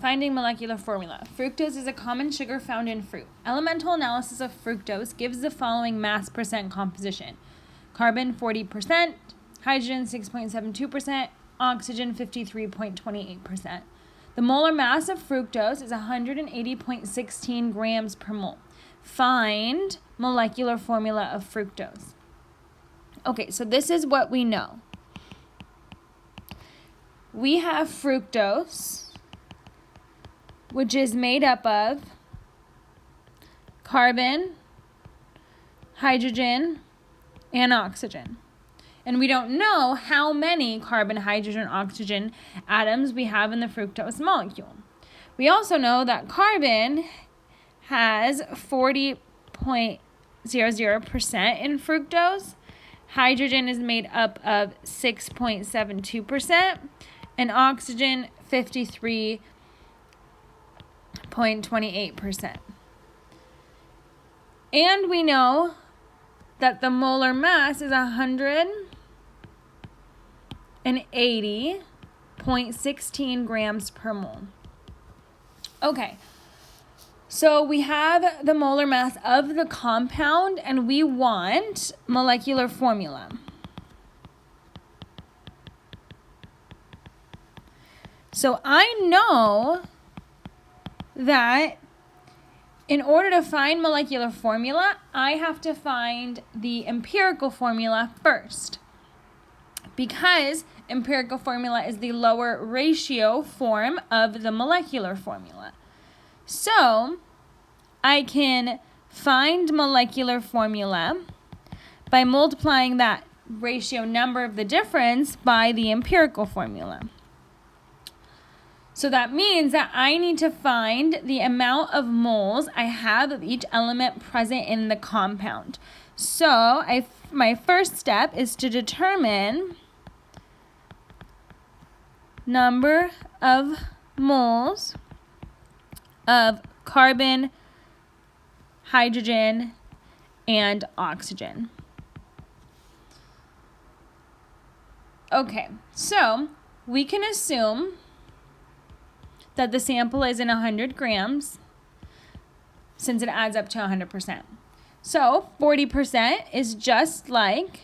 Finding molecular formula. Fructose is a common sugar found in fruit. Elemental analysis of fructose gives the following mass percent composition. Carbon 40%, hydrogen 6.72%, oxygen 53.28%. The molar mass of fructose is 180.16 grams per mole. Find molecular formula of fructose. Okay, so this is what we know. We have fructose, which is made up of carbon, hydrogen, and oxygen. And we don't know how many carbon, hydrogen, oxygen atoms we have in the fructose molecule. We also know that carbon has 40.00% in fructose. Hydrogen is made up of 6.72%, and oxygen 53.28%. And we know that the molar mass is 180.16 grams per mole. Okay, so we have the molar mass of the compound, and we want molecular formula. So I know that in order to find molecular formula, I have to find the empirical formula first, because empirical formula is the lower ratio form of the molecular formula. So I can find molecular formula by multiplying that ratio number of the difference by the empirical formula. So that means that I need to find the amount of moles I have of each element present in the compound. So my first step is to determine number of moles of carbon, hydrogen, and oxygen. Okay, so we can assume that the sample is in 100 grams since it adds up to 100%. So 40% is just like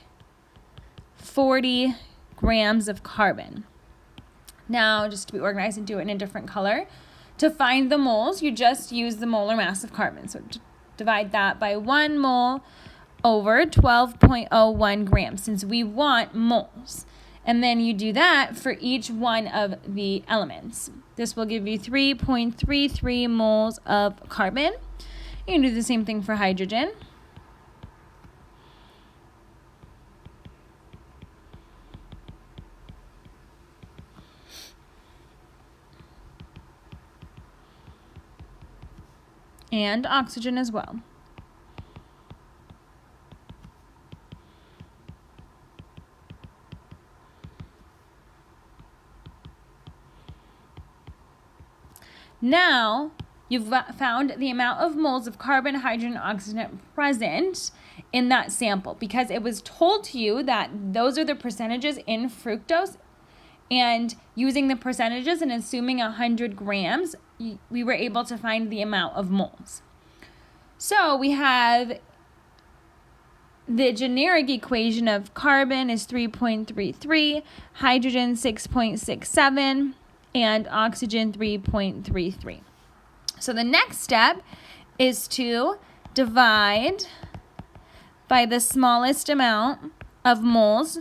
40 grams of carbon. Now, just to be organized and do it in a different color, to find the moles, you just use the molar mass of carbon. So divide that by 1 mole over 12.01 grams, since we want moles. And then you do that for each one of the elements. This will give you 3.33 moles of carbon. You can do the same thing for hydrogen. And oxygen as well. Now, you've found the amount of moles of carbon, hydrogen, and oxygen present in that sample, because it was told to you that those are the percentages in fructose, and using the percentages and assuming 100 grams, we were able to find the amount of moles. So we have the generic equation of carbon is 3.33, hydrogen 6.67, and oxygen 3.33. So the next step is to divide by the smallest amount of moles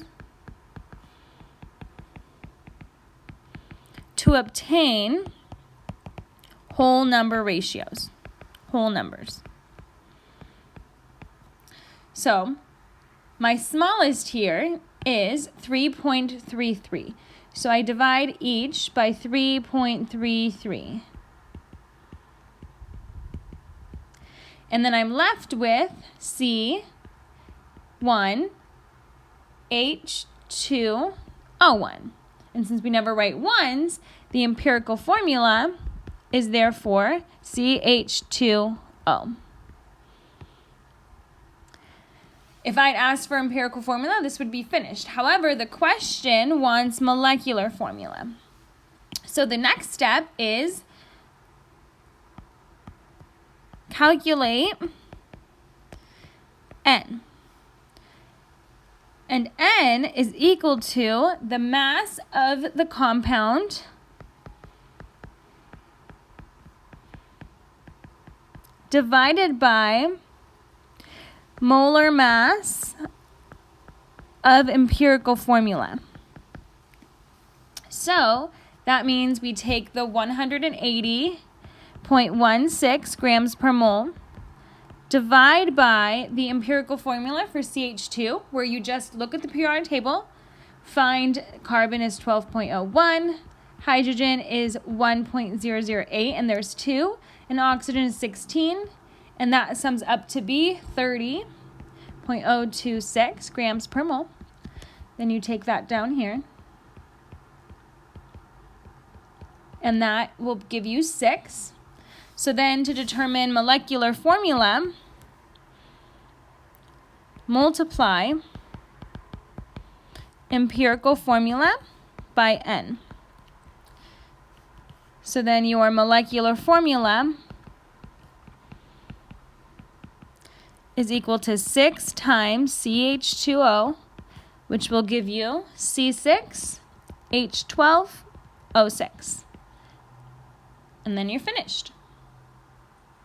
to obtain whole number ratios, whole numbers. So my smallest here is 3.33. So I divide each by 3.33. And then I'm left with C1H2O1. And since we never write ones, the empirical formula is therefore CH2O. If I'd asked for empirical formula, this would be finished. However, the question wants molecular formula. So the next step is calculate N. And N is equal to the mass of the compound divided by molar mass of empirical formula. So that means we take the 180.16 grams per mole, divide by the empirical formula for CH2, where you just look at the periodic table, find carbon is 12.01, hydrogen is 1.008, and there's 2, and oxygen is 16, and that sums up to be 30.026 grams per mole. Then you take that down here, and that will give you 6. So then to determine molecular formula, multiply empirical formula by N. So then your molecular formula is equal to 6 times CH2O, which will give you C6H12O6. And then you're finished.